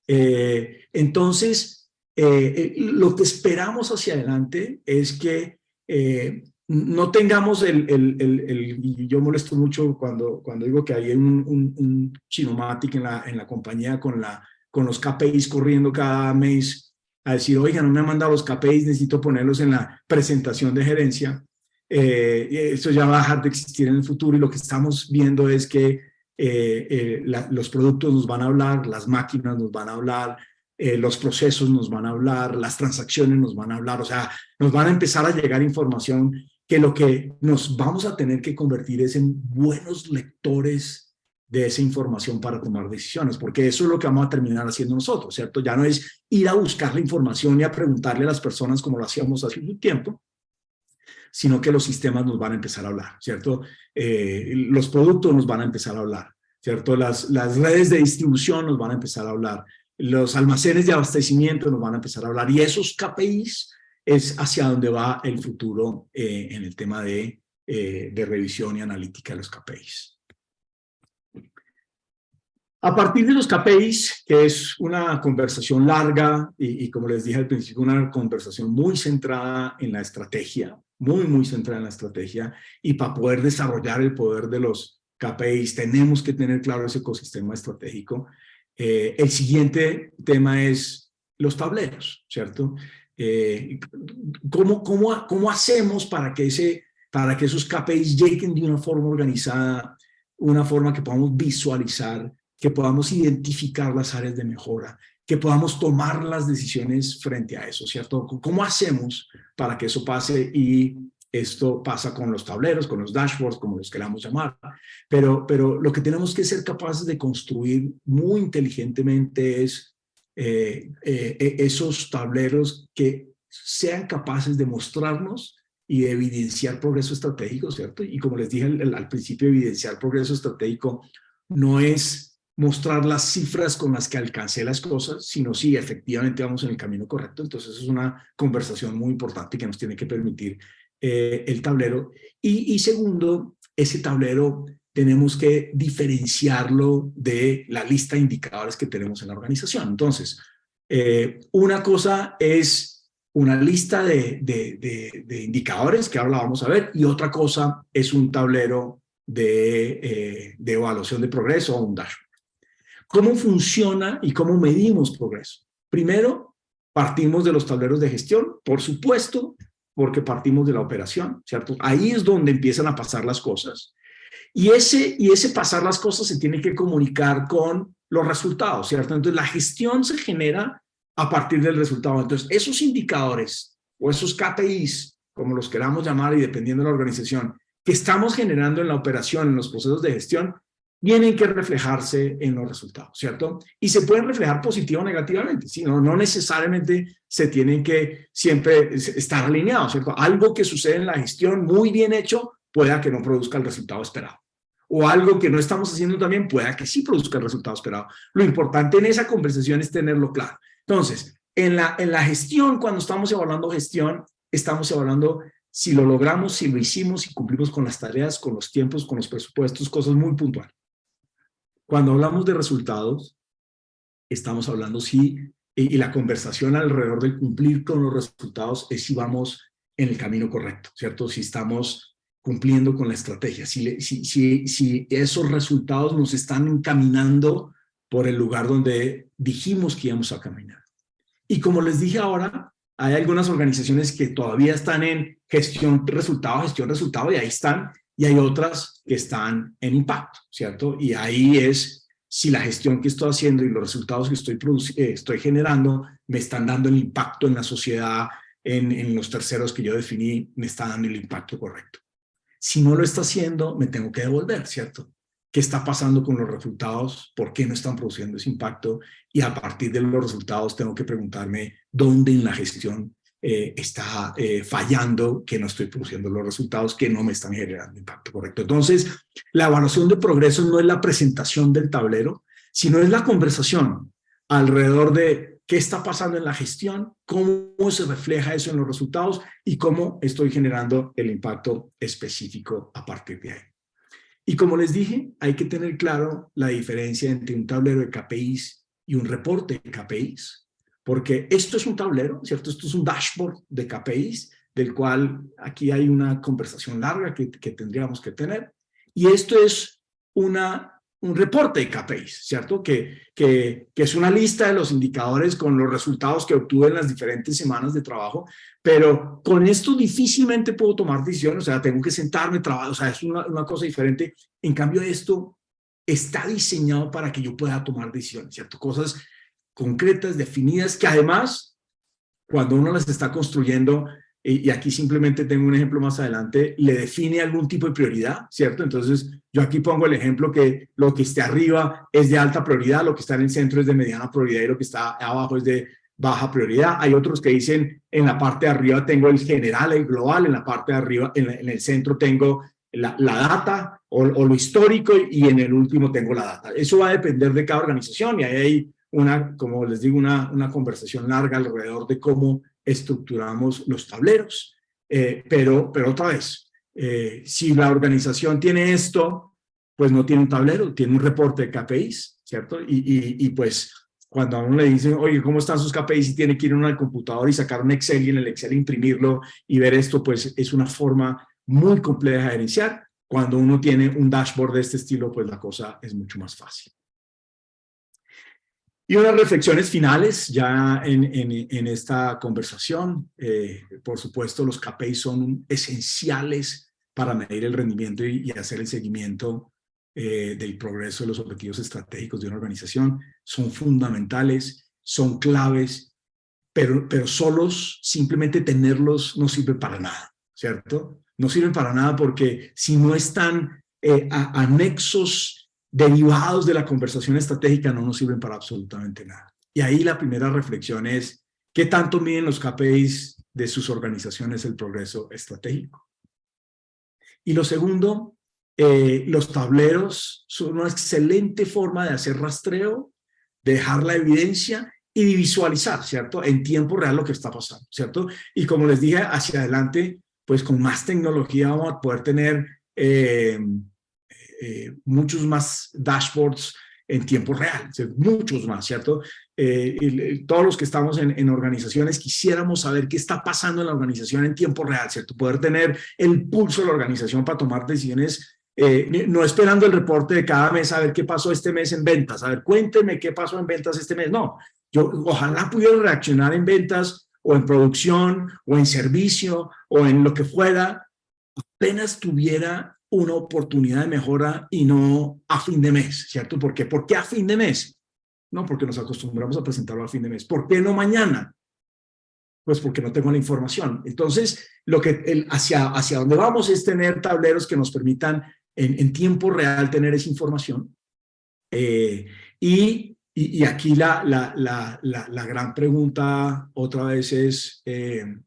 Entonces, lo que esperamos hacia adelante es que no tengamos y yo molesto mucho cuando digo que hay un Chinomatic en la compañía con los KPIs corriendo cada mes, a decir, oiga, no me han mandado los KPIs, necesito ponerlos en la presentación de gerencia. Eso ya va a dejar de existir en el futuro y lo que estamos viendo es que los productos nos van a hablar, las máquinas nos van a hablar, los procesos nos van a hablar, las transacciones nos van a hablar, o sea, nos van a empezar a llegar información que lo que nos vamos a tener que convertir es en buenos lectores de esa información para tomar decisiones, porque eso es lo que vamos a terminar haciendo nosotros, ¿cierto? Ya no es ir a buscar la información y a preguntarle a las personas como lo hacíamos hace un tiempo, sino que los sistemas nos van a empezar a hablar, ¿cierto? Los productos nos van a empezar a hablar, ¿cierto? Las redes de distribución nos van a empezar a hablar, los almacenes de abastecimiento nos van a empezar a hablar, y esos KPIs es hacia donde va el futuro en el tema de revisión y analítica de los KPIs. A partir de los KPIs, que es una conversación larga y como les dije al principio, una conversación muy centrada en la estrategia, muy centrada en la estrategia, y para poder desarrollar el poder de los KPIs tenemos que tener claro ese ecosistema estratégico. El siguiente tema es los tableros, ¿cierto? ¿Cómo hacemos para que esos KPIs lleguen de una forma organizada, una forma que podamos visualizar, que podamos identificar las áreas de mejora, que podamos tomar las decisiones frente a eso, ¿cierto? ¿Cómo hacemos para que eso pase? Y esto pasa con los tableros, con los dashboards, como los queramos llamar, pero lo que tenemos que ser capaces de construir muy inteligentemente es esos tableros que sean capaces de mostrarnos y de evidenciar progreso estratégico, ¿cierto? Y como les dije al principio, evidenciar progreso estratégico no es mostrar las cifras con las que alcancé las cosas, sino si efectivamente vamos en el camino correcto. Entonces es una conversación muy importante que nos tiene que permitir el tablero. Y segundo, ese tablero tenemos que diferenciarlo de la lista de indicadores que tenemos en la organización. Entonces, una cosa es una lista de indicadores, que ahora la vamos a ver, y otra cosa es un tablero de evaluación de progreso o un dashboard. ¿Cómo funciona y cómo medimos progreso? Primero, partimos de los tableros de gestión, por supuesto, porque partimos de la operación, ¿cierto? Ahí es donde empiezan a pasar las cosas. Y ese pasar las cosas se tiene que comunicar con los resultados, ¿cierto? Entonces, la gestión se genera a partir del resultado. Entonces, esos indicadores o esos KPIs, como los queramos llamar y dependiendo de la organización, que estamos generando en la operación, en los procesos de gestión, tienen que reflejarse en los resultados, ¿cierto? Y se pueden reflejar positivo o negativamente, ¿sí? No necesariamente se tienen que siempre estar alineados, ¿cierto? Algo que sucede en la gestión muy bien hecho pueda que no produzca el resultado esperado. O algo que no estamos haciendo también pueda que sí produzca el resultado esperado. Lo importante en esa conversación es tenerlo claro. Entonces, en la gestión, cuando estamos evaluando gestión, estamos evaluando si lo logramos, si lo hicimos, si cumplimos con las tareas, con los tiempos, con los presupuestos, cosas muy puntuales. Cuando hablamos de resultados, estamos hablando y la conversación alrededor del cumplir con los resultados es si vamos en el camino correcto, ¿cierto? Si estamos cumpliendo con la estrategia, si esos resultados nos están encaminando por el lugar donde dijimos que íbamos a caminar. Y como les dije ahora, hay algunas organizaciones que todavía están en gestión resultado, y ahí están, y hay otras que están en impacto, ¿cierto? Y ahí es si la gestión que estoy haciendo y los resultados que estoy generando me están dando el impacto en la sociedad, en los terceros que yo definí, me está dando el impacto correcto. Si no lo está haciendo, me tengo que devolver, ¿cierto? ¿Qué está pasando con los resultados? ¿Por qué no están produciendo ese impacto? Y a partir de los resultados tengo que preguntarme dónde en la gestión está fallando, que no estoy produciendo los resultados, que no me están generando impacto correcto. Entonces, la evaluación de progreso no es la presentación del tablero, sino es la conversación alrededor de qué está pasando en la gestión, cómo se refleja eso en los resultados y cómo estoy generando el impacto específico a partir de ahí. Y como les dije, hay que tener claro la diferencia entre un tablero de KPIs y un reporte de KPIs, porque esto es un tablero, ¿cierto? Esto es un dashboard de KPIs, del cual aquí hay una conversación larga que tendríamos que tener, y esto es un reporte de KPIs, ¿cierto? Que es una lista de los indicadores con los resultados que obtuve en las diferentes semanas de trabajo, pero con esto difícilmente puedo tomar decisiones, o sea, tengo que sentarme, trabajar, o sea, es una cosa diferente. En cambio, esto está diseñado para que yo pueda tomar decisiones, ¿cierto? Cosas concretas, definidas, que además, cuando uno las está construyendo, y aquí simplemente tengo un ejemplo más adelante, le define algún tipo de prioridad, ¿cierto? Entonces, yo aquí pongo el ejemplo que lo que esté arriba es de alta prioridad, lo que está en el centro es de mediana prioridad y lo que está abajo es de baja prioridad. Hay otros que dicen, en la parte de arriba tengo el general, el global, en la parte de arriba, en el centro tengo la data o lo histórico y en el último tengo la data. Eso va a depender de cada organización y ahí hay como les digo, una conversación larga alrededor de cómo estructuramos los tableros. Pero otra vez, si la organización tiene esto, pues no tiene un tablero, tiene un reporte de KPIs, ¿cierto? Y pues cuando a uno le dicen, oye, ¿cómo están sus KPIs? Y tiene que ir uno al computador y sacar un Excel y en el Excel imprimirlo y ver esto, pues es una forma muy compleja de gerenciar. Cuando uno tiene un dashboard de este estilo, pues la cosa es mucho más fácil. Y unas reflexiones finales ya en esta conversación. Por supuesto, los KPIs son esenciales para medir el rendimiento y hacer el seguimiento del progreso de los objetivos estratégicos de una organización. Son fundamentales, son claves, pero solos, simplemente tenerlos no sirve para nada, ¿cierto? No sirven para nada porque si no están anexos derivados de la conversación estratégica, no nos sirven para absolutamente nada. Y ahí la primera reflexión es, ¿qué tanto miden los KPIs de sus organizaciones el progreso estratégico? Y lo segundo, los tableros son una excelente forma de hacer rastreo, de dejar la evidencia y de visualizar, ¿cierto? En tiempo real lo que está pasando, ¿cierto? Y como les dije, hacia adelante, pues con más tecnología vamos a poder tener muchos más dashboards en tiempo real, muchos más, ¿cierto? Todos los que estamos en organizaciones quisiéramos saber qué está pasando en la organización en tiempo real, ¿cierto? Poder tener el pulso de la organización para tomar decisiones, no esperando el reporte de cada mes a ver qué pasó este mes en ventas, a ver, cuénteme qué pasó en ventas este mes. No, yo ojalá pudiera reaccionar en ventas o en producción o en servicio o en lo que fuera, apenas tuviera una oportunidad de mejora y no a fin de mes, ¿cierto? ¿Por qué? ¿Por qué a fin de mes? No, porque nos acostumbramos a presentarlo a fin de mes. ¿Por qué no mañana? Pues porque no tengo la información. Entonces, hacia donde vamos es tener tableros que nos permitan en tiempo real tener esa información. Y aquí la gran pregunta otra vez es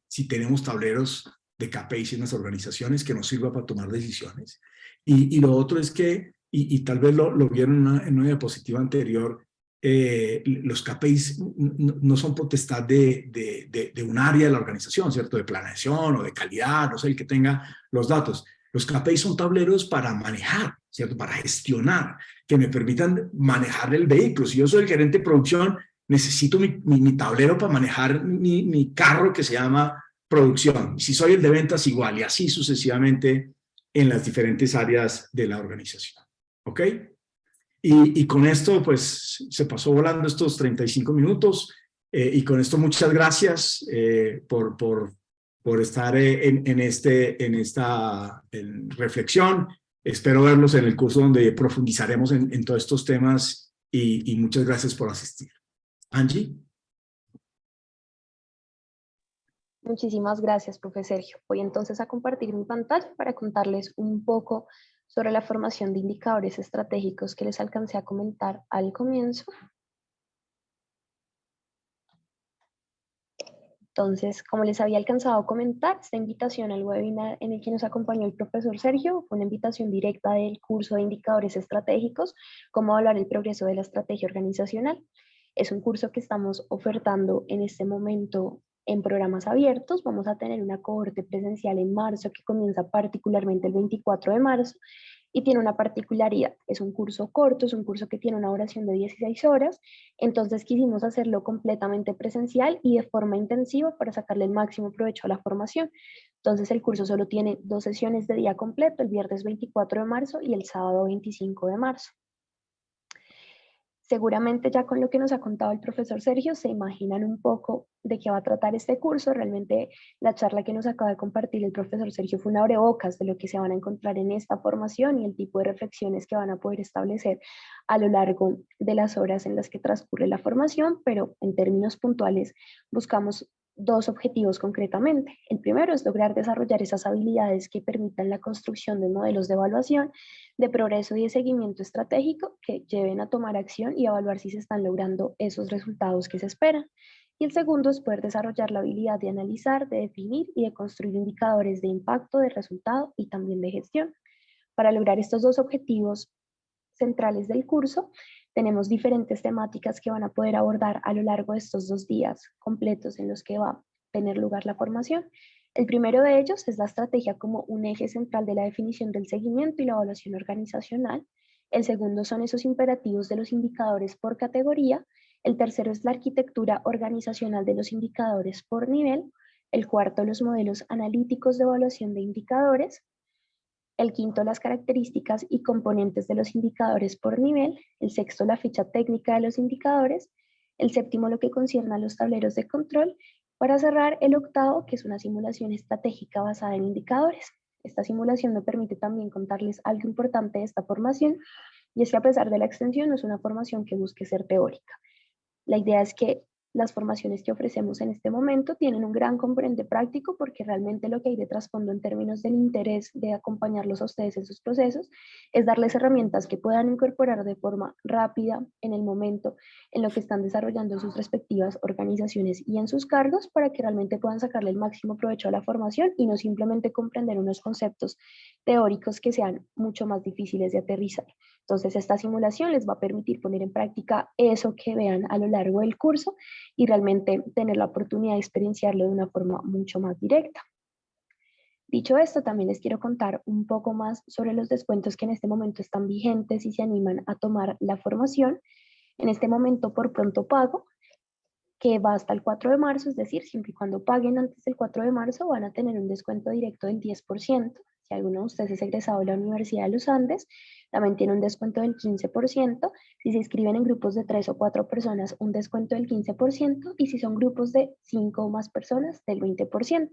si tenemos tableros de KPIs en las organizaciones que nos sirva para tomar decisiones. Y lo otro es que, y tal vez lo vieron en una diapositiva anterior, los KPIs no son potestad de un área de la organización, ¿cierto? De planeación o de calidad, no sé, el que tenga los datos. Los KPIs son tableros para manejar, ¿cierto? Para gestionar, que me permitan manejar el vehículo. Si yo soy el gerente de producción, necesito mi tablero para manejar mi carro que se llama producción. Si soy el de ventas, igual, y así sucesivamente en las diferentes áreas de la organización. ¿Ok? Y con esto, pues, se pasó volando estos 35 minutos. Y con esto, muchas gracias por estar en esta reflexión. Espero verlos en el curso donde profundizaremos en todos estos temas y muchas gracias por asistir. Angie. Muchísimas gracias, profe Sergio. Voy entonces a compartir mi pantalla para contarles un poco sobre la formación de indicadores estratégicos que les alcancé a comentar al comienzo. Entonces, como les había alcanzado a comentar, esta invitación al webinar en el que nos acompañó el profesor Sergio fue una invitación directa del curso de indicadores estratégicos, cómo evaluar el progreso de la estrategia organizacional. Es un curso que estamos ofertando en este momento en programas abiertos. Vamos a tener una cohorte presencial en marzo que comienza particularmente el 24 de marzo y tiene una particularidad. Es un curso corto, es un curso que tiene una duración de 16 horas, entonces quisimos hacerlo completamente presencial y de forma intensiva para sacarle el máximo provecho a la formación. Entonces el curso solo tiene 2 sesiones de día completo, el viernes 24 de marzo y el sábado 25 de marzo. Seguramente ya con lo que nos ha contado el profesor Sergio se imaginan un poco de qué va a tratar este curso. Realmente la charla que nos acaba de compartir el profesor Sergio fue un abrebocas de lo que se van a encontrar en esta formación y el tipo de reflexiones que van a poder establecer a lo largo de las horas en las que transcurre la formación, pero en términos puntuales buscamos 2 objetivos concretamente. El primero es lograr desarrollar esas habilidades que permitan la construcción de modelos de evaluación, de progreso y de seguimiento estratégico que lleven a tomar acción y evaluar si se están logrando esos resultados que se esperan. Y el segundo es poder desarrollar la habilidad de analizar, de definir y de construir indicadores de impacto, de resultado y también de gestión. Para lograr estos 2 objetivos centrales del curso, tenemos diferentes temáticas que van a poder abordar a lo largo de estos 2 días completos en los que va a tener lugar la formación. El primero de ellos es la estrategia como un eje central de la definición del seguimiento y la evaluación organizacional. El segundo son esos imperativos de los indicadores por categoría. El tercero es la arquitectura organizacional de los indicadores por nivel. El cuarto, los modelos analíticos de evaluación de indicadores. El quinto, las características y componentes de los indicadores por nivel. El sexto, la ficha técnica de los indicadores. El séptimo lo que concierne a los tableros de control. Para cerrar, el octavo, que es una simulación estratégica basada en indicadores. Esta simulación me permite también contarles algo importante de esta formación, y es que a pesar de la extensión no es una formación que busque ser teórica. La idea es que las formaciones que ofrecemos en este momento tienen un gran componente práctico, porque realmente lo que hay de trasfondo en términos del interés de acompañarlos a ustedes en sus procesos es darles herramientas que puedan incorporar de forma rápida en el momento en lo que están desarrollando en sus respectivas organizaciones y en sus cargos, para que realmente puedan sacarle el máximo provecho a la formación y no simplemente comprender unos conceptos teóricos que sean mucho más difíciles de aterrizar. Entonces, esta simulación les va a permitir poner en práctica eso que vean a lo largo del curso y realmente tener la oportunidad de experienciarlo de una forma mucho más directa. Dicho esto, también les quiero contar un poco más sobre los descuentos que en este momento están vigentes y se animan a tomar la formación. En este momento, por pronto pago, que va hasta el 4 de marzo, es decir, siempre y cuando paguen antes del 4 de marzo van a tener un descuento directo del 10%. Si alguno de ustedes es egresado de la Universidad de los Andes, también tiene un descuento del 15%. Si se inscriben en grupos de 3 o 4 personas, un descuento del 15%. Y si son grupos de 5 o más personas, del 20%.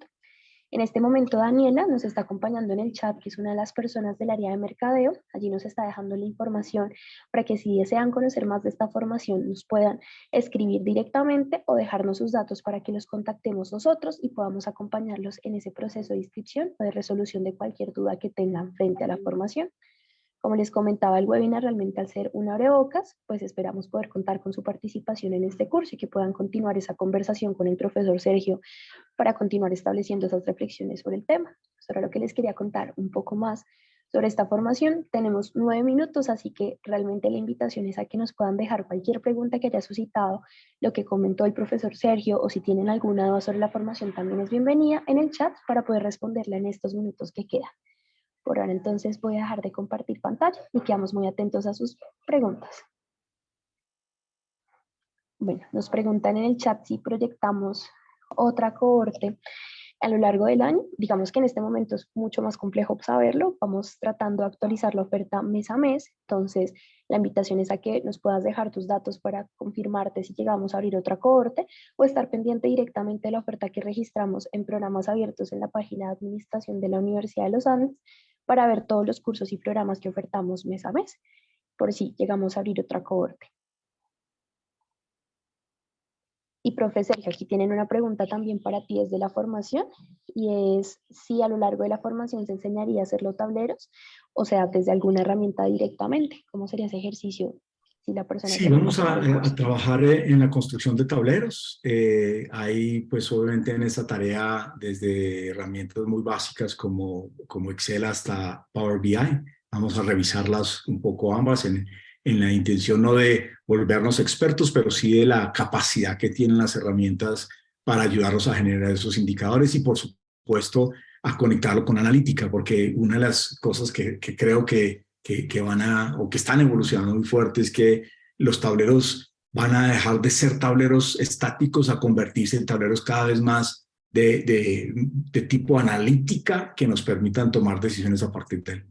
En este momento Daniela nos está acompañando en el chat, que es una de las personas del área de mercadeo. Allí nos está dejando la información para que si desean conocer más de esta formación nos puedan escribir directamente o dejarnos sus datos para que los contactemos nosotros y podamos acompañarlos en ese proceso de inscripción o de resolución de cualquier duda que tengan frente a la formación. Como les comentaba, el webinar realmente, al ser un abrebocas, pues esperamos poder contar con su participación en este curso y que puedan continuar esa conversación con el profesor Sergio para continuar estableciendo esas reflexiones sobre el tema. Eso era lo que les quería contar un poco más sobre esta formación. Tenemos 9 minutos, así que realmente la invitación es a que nos puedan dejar cualquier pregunta que haya suscitado lo que comentó el profesor Sergio, o si tienen alguna duda sobre la formación también es bienvenida en el chat para poder responderla en estos minutos que quedan. Por ahora entonces voy a dejar de compartir pantalla y quedamos muy atentos a sus preguntas. Bueno, nos preguntan en el chat si proyectamos otra cohorte a lo largo del año. Digamos que en este momento es mucho más complejo saberlo. Vamos tratando de actualizar la oferta mes a mes. Entonces, la invitación es a que nos puedas dejar tus datos para confirmarte si llegamos a abrir otra cohorte, o estar pendiente directamente de la oferta que registramos en programas abiertos en la página de administración de la Universidad de los Andes, para ver todos los cursos y programas que ofertamos mes a mes, por si llegamos a abrir otra cohorte. Y profe Sergio, aquí tienen una pregunta también para ti desde la formación, y es si a lo largo de la formación se enseñaría a hacerlo tableros, o sea, desde alguna herramienta directamente. ¿Cómo sería ese ejercicio si la persona Sí, quiere vamos tomar el a curso? trabajar en la construcción de tableros. Ahí, pues obviamente en esta tarea, desde herramientas muy básicas como Excel hasta Power BI, vamos a revisarlas un poco ambas en la intención no de volvernos expertos, pero sí de la capacidad que tienen las herramientas para ayudarnos a generar esos indicadores y, por supuesto, a conectarlo con analítica, porque una de las cosas que creo que van a, o que están evolucionando muy fuerte, es que los tableros van a dejar de ser tableros estáticos a convertirse en tableros cada vez más de tipo analítica, que nos permitan tomar decisiones a partir de él.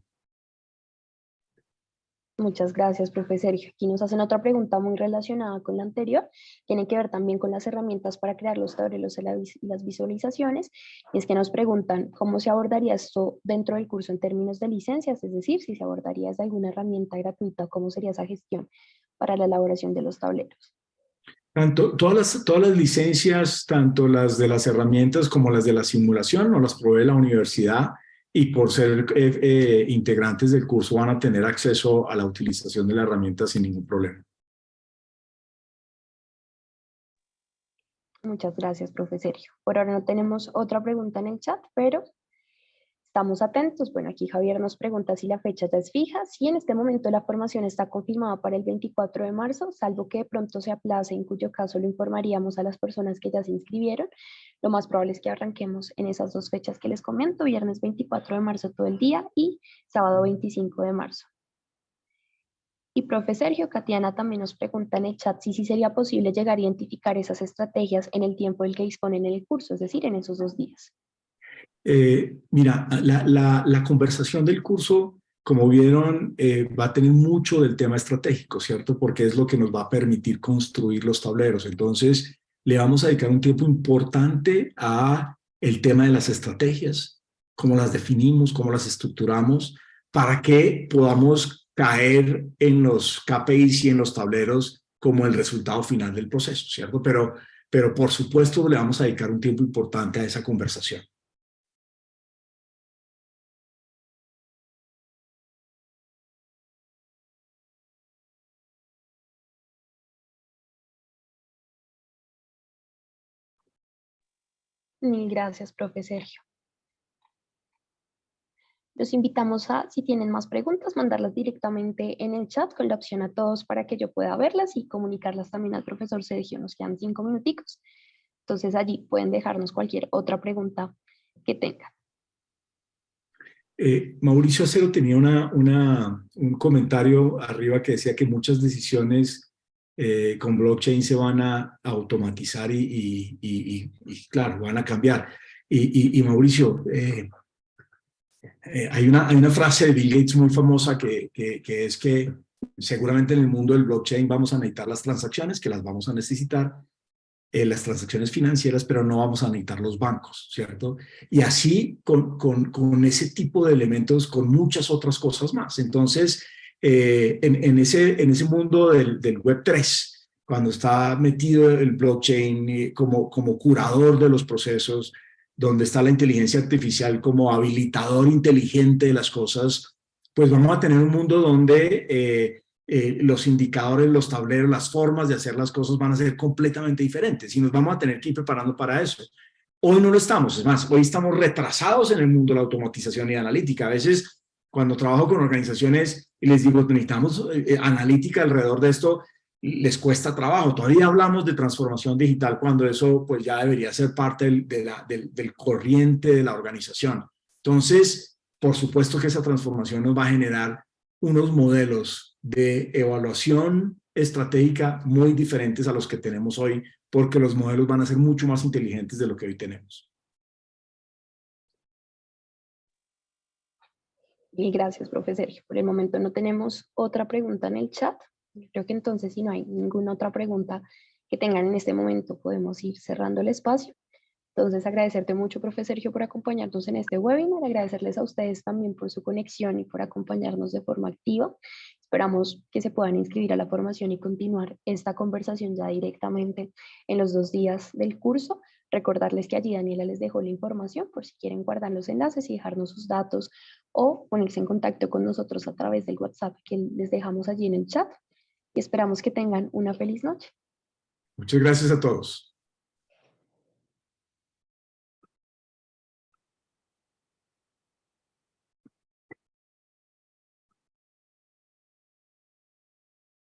Muchas gracias, profe Sergio. Aquí nos hacen otra pregunta muy relacionada con la anterior. Tiene que ver también con las herramientas para crear los tableros y las visualizaciones. Y es que nos preguntan cómo se abordaría esto dentro del curso en términos de licencias, es decir, si se abordaría desde alguna herramienta gratuita, cómo sería esa gestión para la elaboración de los tableros. Todas las licencias, tanto las de las herramientas como las de la simulación, nos las provee la universidad, y por ser integrantes del curso van a tener acceso a la utilización de la herramienta sin ningún problema. Muchas gracias, profe Sergio. Por ahora no tenemos otra pregunta en el chat, pero estamos atentos. Bueno, aquí Javier nos pregunta si la fecha ya es fija. Sí, en este momento la formación está confirmada para el 24 de marzo, salvo que de pronto se aplace, en cuyo caso lo informaríamos a las personas que ya se inscribieron. Lo más probable es que arranquemos en esas dos fechas que les comento: viernes 24 de marzo todo el día y sábado 25 de marzo. Y profe Sergio, Katiana también nos pregunta en el chat si sí sería posible llegar a identificar esas estrategias en el tiempo del que disponen en el curso, es decir, en esos 2 días. Mira, la conversación del curso como vieron, va a tener mucho del tema estratégico, ¿cierto? Porque es lo que nos va a permitir construir los tableros. Entonces, le vamos a dedicar un tiempo importante a el tema de las estrategias, cómo las definimos, cómo las estructuramos, para que podamos caer en los KPIs y en los tableros como el resultado final del proceso, ¿cierto? Pero por supuesto le vamos a dedicar un tiempo importante a esa conversación. Mil gracias, profe Sergio. Los invitamos a, si tienen más preguntas, mandarlas directamente en el chat con la opción a todos para que yo pueda verlas y comunicarlas también al profesor Sergio. Nos quedan 5 minuticos. Entonces allí pueden dejarnos cualquier otra pregunta que tengan. Mauricio Acero tenía un comentario arriba que decía que muchas decisiones con blockchain se van a automatizar y claro, van a cambiar. Y Mauricio, hay una frase de Bill Gates muy famosa que es que seguramente en el mundo del blockchain vamos a necesitar las transacciones, que las vamos a necesitar, las transacciones financieras, pero no vamos a necesitar los bancos, ¿cierto? Y así con ese tipo de elementos, con muchas otras cosas más. Entonces, en ese mundo del Web3, cuando está metido el blockchain como curador de los procesos, donde está la inteligencia artificial como habilitador inteligente de las cosas, pues vamos a tener un mundo donde los indicadores, los tableros, las formas de hacer las cosas van a ser completamente diferentes y nos vamos a tener que ir preparando para eso. Hoy no lo estamos, es más, hoy estamos retrasados en el mundo de la automatización y analítica. A veces, cuando trabajo con organizaciones y les digo, necesitamos analítica alrededor de esto, les cuesta trabajo. Todavía hablamos de transformación digital cuando eso pues ya debería ser parte del corriente de la organización. Entonces, por supuesto que esa transformación nos va a generar unos modelos de evaluación estratégica muy diferentes a los que tenemos hoy, porque los modelos van a ser mucho más inteligentes de lo que hoy tenemos. Y gracias, profe Sergio. Por el momento no tenemos otra pregunta en el chat. Creo que entonces, si no hay ninguna otra pregunta que tengan en este momento, podemos ir cerrando el espacio. Entonces, agradecerte mucho, profe Sergio, por acompañarnos en este webinar, agradecerles a ustedes también por su conexión y por acompañarnos de forma activa. Esperamos que se puedan inscribir a la formación y continuar esta conversación ya directamente en los 2 días del curso. Recordarles que allí Daniela les dejó la información por si quieren guardar los enlaces y dejarnos sus datos o ponerse en contacto con nosotros a través del WhatsApp que les dejamos allí en el chat. Y esperamos que tengan una feliz noche. Muchas gracias a todos.